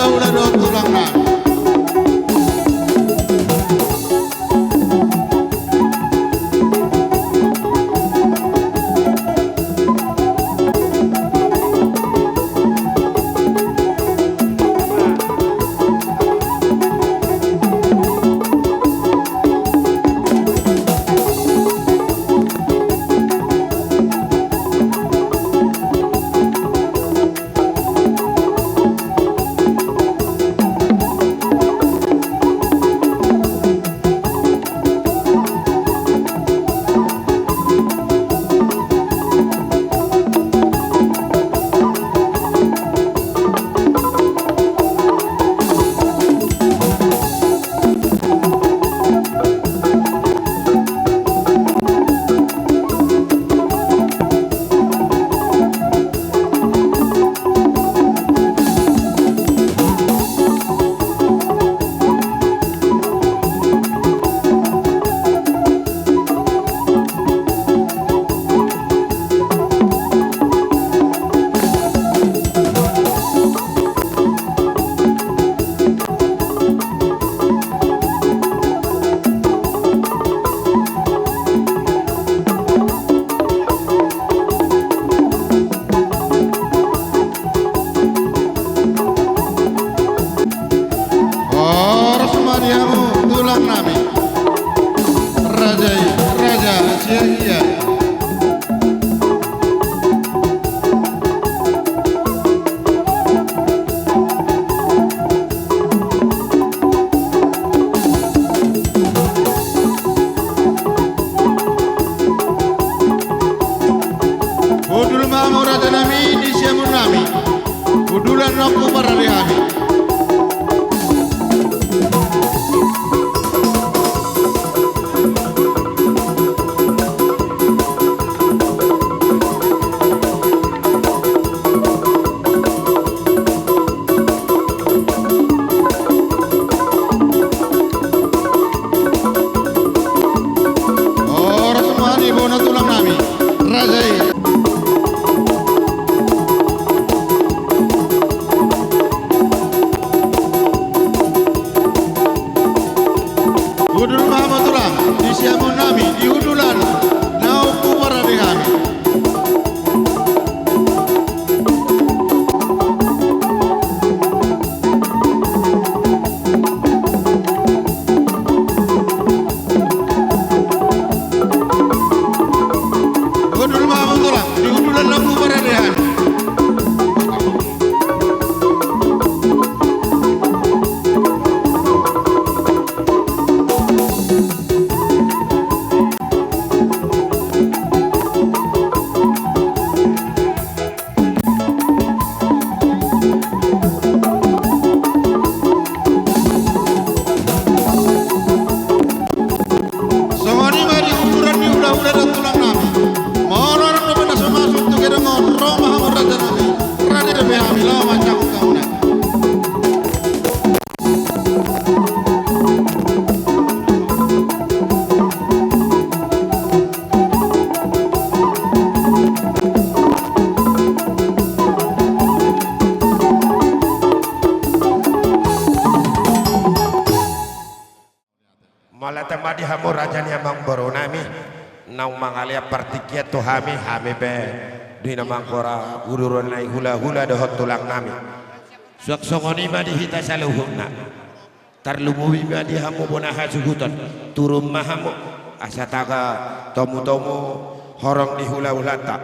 hula-hula do tulang nami. Udulan aku para dihami. Oh, Rasmani bona tulang nami. Rajai. Udul Mahamatullah di Siamun Nami di Udulan Nauku para dihami. Udul Mahamatullah di Udulan Nauku para dihami. Mala temadi hamu rajani amang boronami nau mangalia partikia tu hami be dina mangkora ururun nai hula-hula dohot tulang nami suak songoni madi hita saluhuna tarlumuwi madi hamu bonaha sugutan turun mahamu asataga tomu-tomu horong di hula-hulata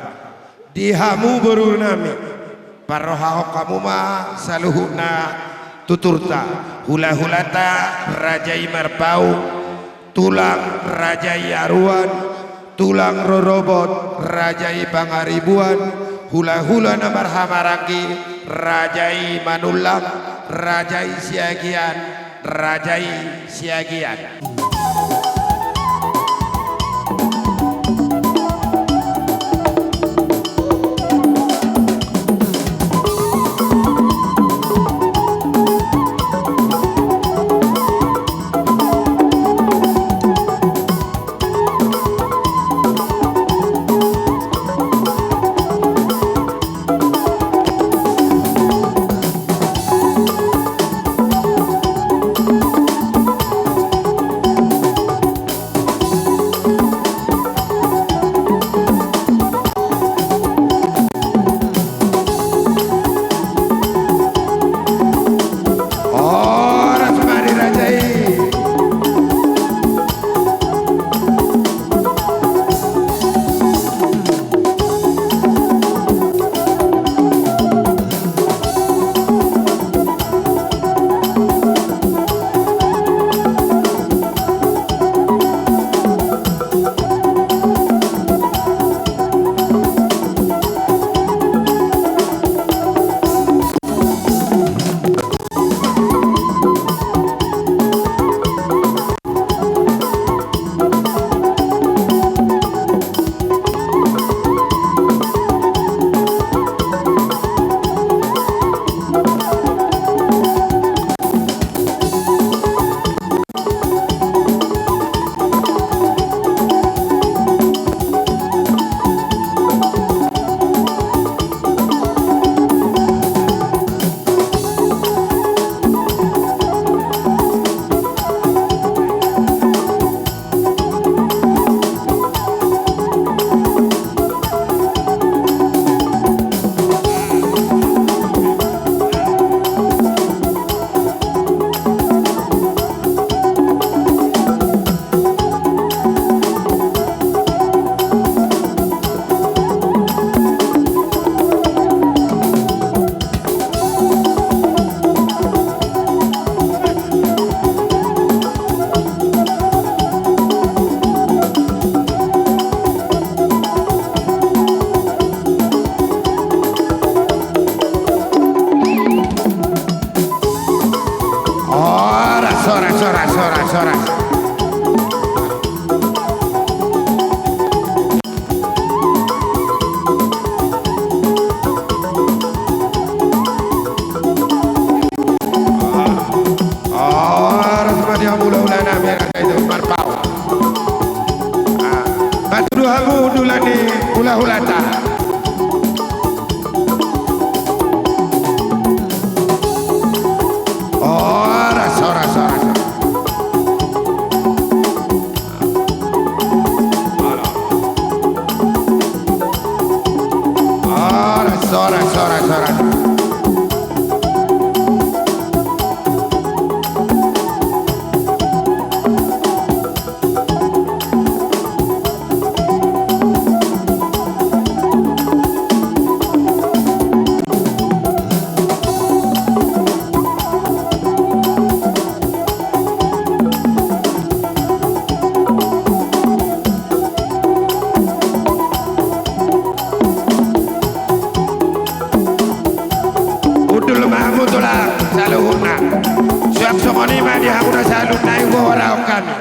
di hamu borunami parohao kamu ma saluhuna tuturta hula-hulata rajai marpau tulang rajai aruan tulang rorobot rajai pangaribuan hula-hula namar hamaraki rajai manulang rajai siagian sora. Dia mula-mula merah itu marpau. Batu dua hamu dulani hula-hulata. Oh, rasa. Sora. Saluhuna siap songoni madi hamuna salun naik warau kami.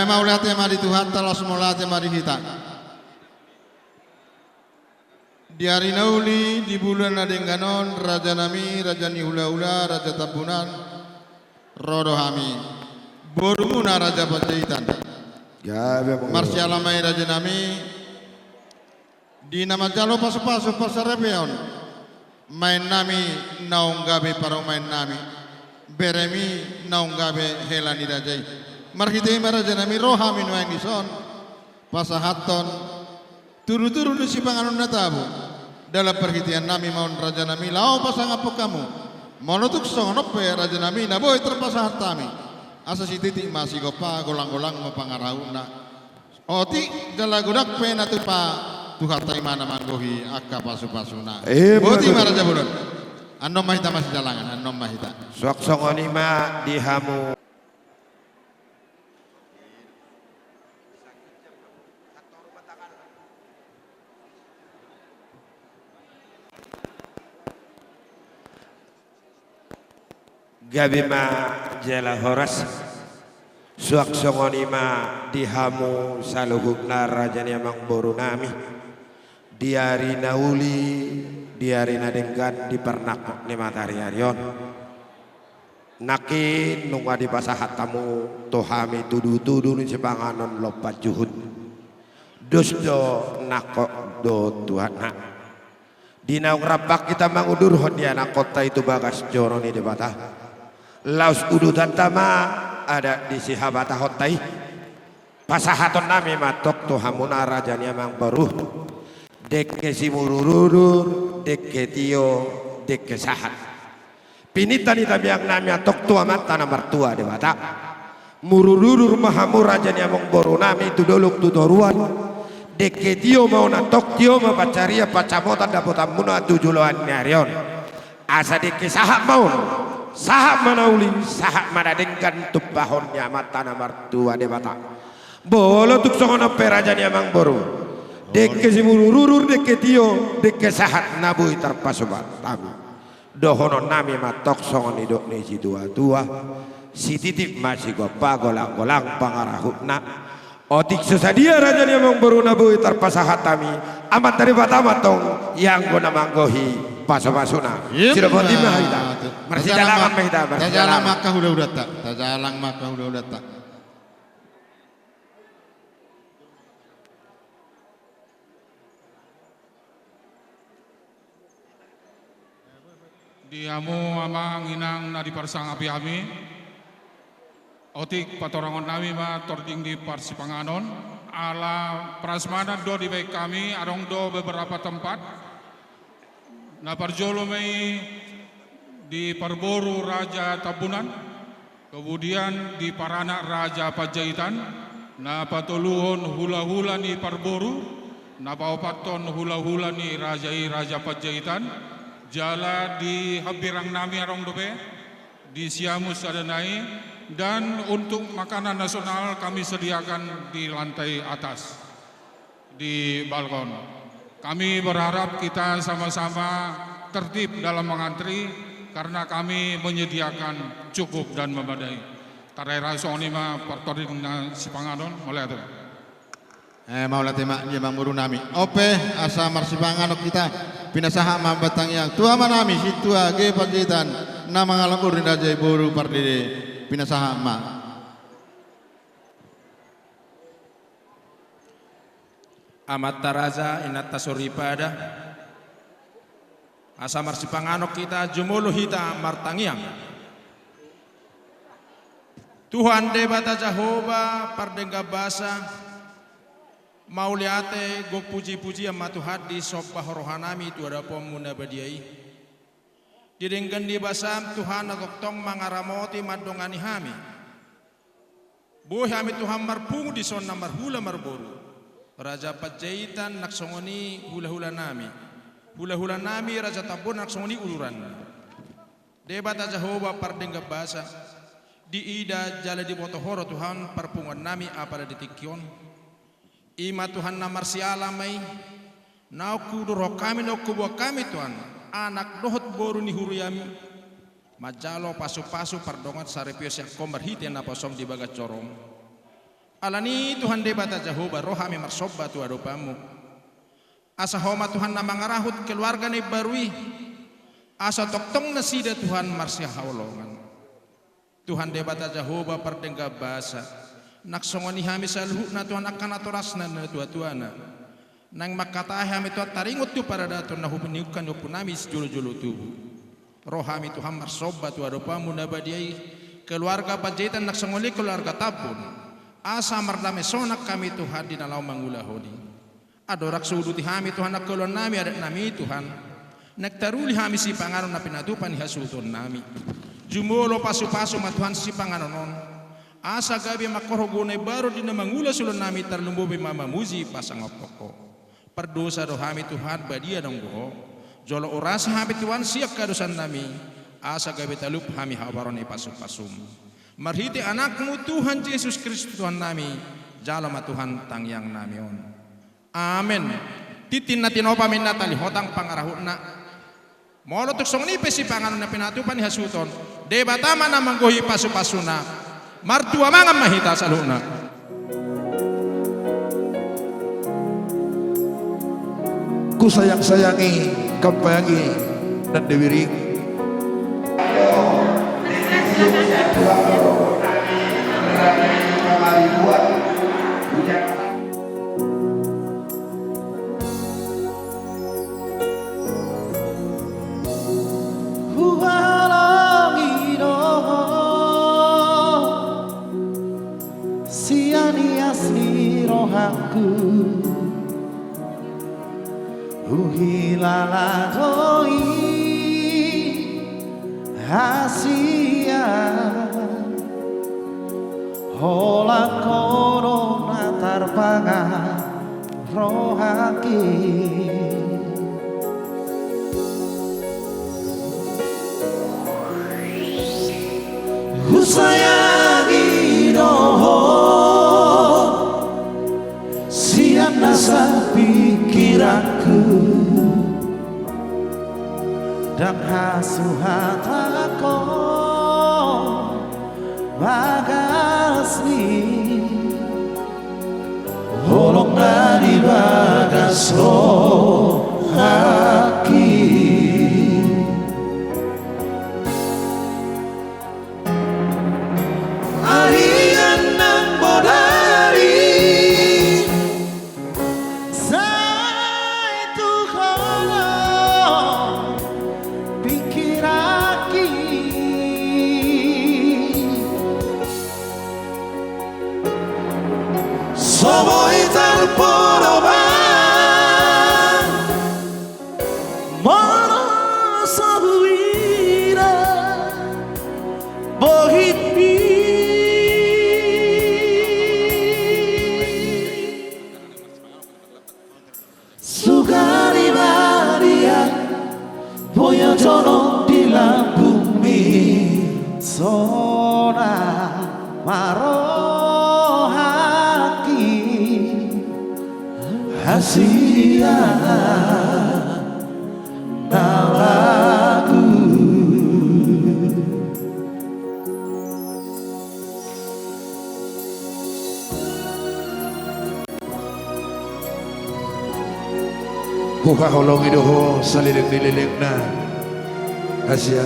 Maulah tema di Tuhan talas mula tema di kita. Di hari nauli di bulan adengganon Raja Nami, Raja Nihula-ula, Raja Tabunan, Rodohami, Borumuna Raja Pajaitan. Marsialamai Raja Nami, di nama jalo pasu-pasu pasarepeon, main nami naung gabe para main nami, beremi naung gabe helani rajai. Marhitei Raja Nami rohami nuain dison, pasahaton, turu-turu di sipanganon natabu. Dalam perhitian nami maun Raja Nami lau pasang apa kamu, monotuk songonope Raja Nami naboy terpasahat tami. Asa si titik masih gopa golang-golang mapangarauna. Oti jala godak pena tu pa tuhatai mana manggohi akka pasu-pasuna. Oti Raja Bulun. Annom mahita masih jalangan, annom mahita. Sok songonima dihamu. Gabima jela horas suak songonima dihamu saluhukna Raja Niamang Borunami diari nauli diari nadenggan di pernak ni matahari arion nakin nunga di pasahat tamu tohami tudu-tudu ni sebanganon lopat juhud dosdo nakok do Tuhan nak di naung rapak kita mangudur hondia nakota itu bagas joro ni debatah laus udutan tama ada di sihabata hotai pasahaton nami matok to hamuna Raja Niamang Baru dekke simururudur dekke tio dekke sahat pinitan ita biang nami atok tua mata na mertua dewata mururudur mahamu Raja Niamang Baru nami tu doluk tu doruan dekke tio mau natok tio ma pacaria pacamotan dapotan muna tujuloan nyarion asa dekke sahat mau sahak manauli sahak manadengkan tupahonnya mata namar tua debata bolo tuk songono Raja Niamang Baru dekke simururur dekke tio dekke sahat nabui terpasubat tamu dohono nami matok songon idok ni si tua si titip masih gopa golang-golang pangarahutna otik sesadia Raja Niamang Baru nabui terpasahat tami amat dari batama tong yang guna manggohi paso-pasona sira bondi mahita marsi jalangan mahita tajalang maka udah tak tajalang maka udah tak diamu amang inang na di parsang api ami otik patorangon nami ma tording di parsipanganon ala prasmanan do di baik kami arong do beberapa tempat na parjolo mai di Parboru Raja Tabunan, kemudian di Paranak Raja Pajaitan, na patuluhon hula-hula ni Parboru, na paupaton hula-hula ni Raja Pajaitan, jala di Habirang nami arong dobe, di Siamus Adanai, dan untuk makanan nasional kami sediakan di lantai atas, di balkon. Kami berharap kita sama-sama tertib dalam mengantri karena kami menyediakan cukup dan memadai. Tarai sonima partorin sipanganon mulai itu. Maulah tema Niamang Baru nami. Ope asa marsipanganok kita pinasaha mambatang yang tua manami si tua ge Pajaitan nama ngalangkur ni Raja Baru pardede pinasaha ma. Amat taraza inata soripada asa marsipanganok kita jumulu hita martangiang Tuhan debata Jehovah pardengga basa mauliate go puji-puji ama Tuhan di sopah rohanami tu ada pomuna badiai didenggan di basam Tuhan agoktong mangaramoti madongani hami buh hami Tuhan marpungu di son namar hula marboru Raja Pajaitan naksongoni hula-hula nami Raja Tabun naksongoni uluran debata Jehovah pardengga basa di ida jala di botohoro Tuhan parpungan nami apa di tikion ima Tuhan namar sialamai nauku duro kami nauku buah kami Tuhan anak dohot boru ni huruyami majalo pasu-pasu pardongat sarepios yang kombar hiti yang napasom di bagat corong Alani Tuhan debata Jehovah rohami marsoba tu adopamu. Asa homa Tuhan na mangarahut keluarga ni barui. Asa toktong nasida Tuhan marsya haulongan. Tuhan debata Jehovah pardengga basa. Naksongoni hami saluh na Tuhan akan atorasna na tua-tuana. Nang makatahe hami Tuhan taringot tu para daton na hupuniukan hupunami sejulu-julu tubuh. Rohami Tuhan marsoba tu adopamu nabadiai. Keluarga pajetan naksongoli keluarga tabun. Asa mardame sonak kami Tuhan di nalau mangulahodi. Adorak suduti hami Tuhan nakulon nami adat nami Tuhan. Nektaruli hami si panganon na pinatupan ihasuton nami. Jumulo pasu-pasu matuhan si panganonon. Asa gabi makorogonay baru di na mangula sulon nami tarlumbubi mamamuzi pasangopoko. Perdosa rohami Tuhan badia dong buho. Jolo orasa hami Tuhan siap kadosan nami. Asa gabi talup hami hawaron pasu-pasum. Marhiti anakmu Tuhan Yesus Kristus Tuhan nami. Jalama Tuhan tangyang nami on. Amen. Titin na tinopa min natali hotang pangarahut na. Molo tuksong nipe si panganon na pinatupan hasuton. Debatama na manggohi pasu-pasuna. Martua mga mahita sa luna. Ku sayang-sayangi kampangi dan dewiring. Uhilala doi hasia hola corona tarbanga rohaki husayangi doho siang nasa pikiranku dan hasuhatako bagasni holong dari bagas rohaki arian nang bodari Hasia na lagu Huka holongi doho salirik dililik na Hasia.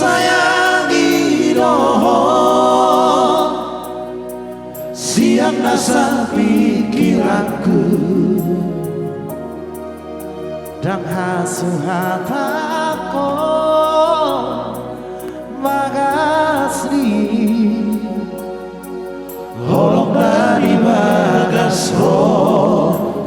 Sayangi doho siang nasa pikiranku dan hasuhatako bagasri holong dari bagas rohaki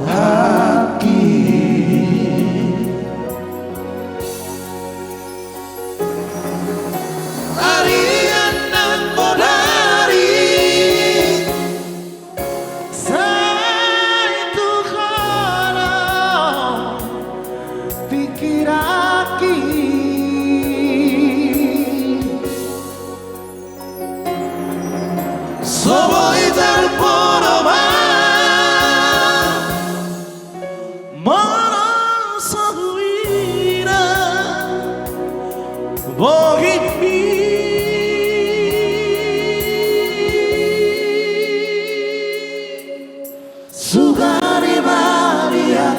Sugari Maria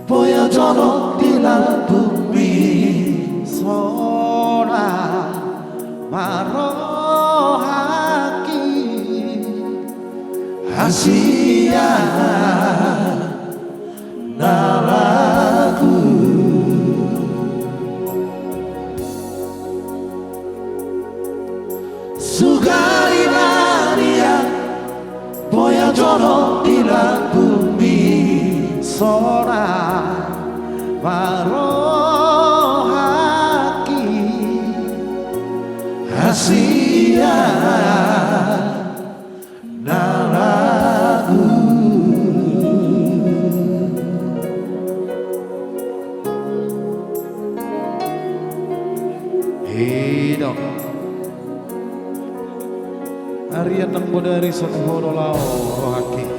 Boya jono di bumi Sona marohaki Asia nalaku Sugari Maria Boya jono di bumi Sona marohaki Asia nalaku Hidup Arya nang bodari sa tuhoro lao rohaki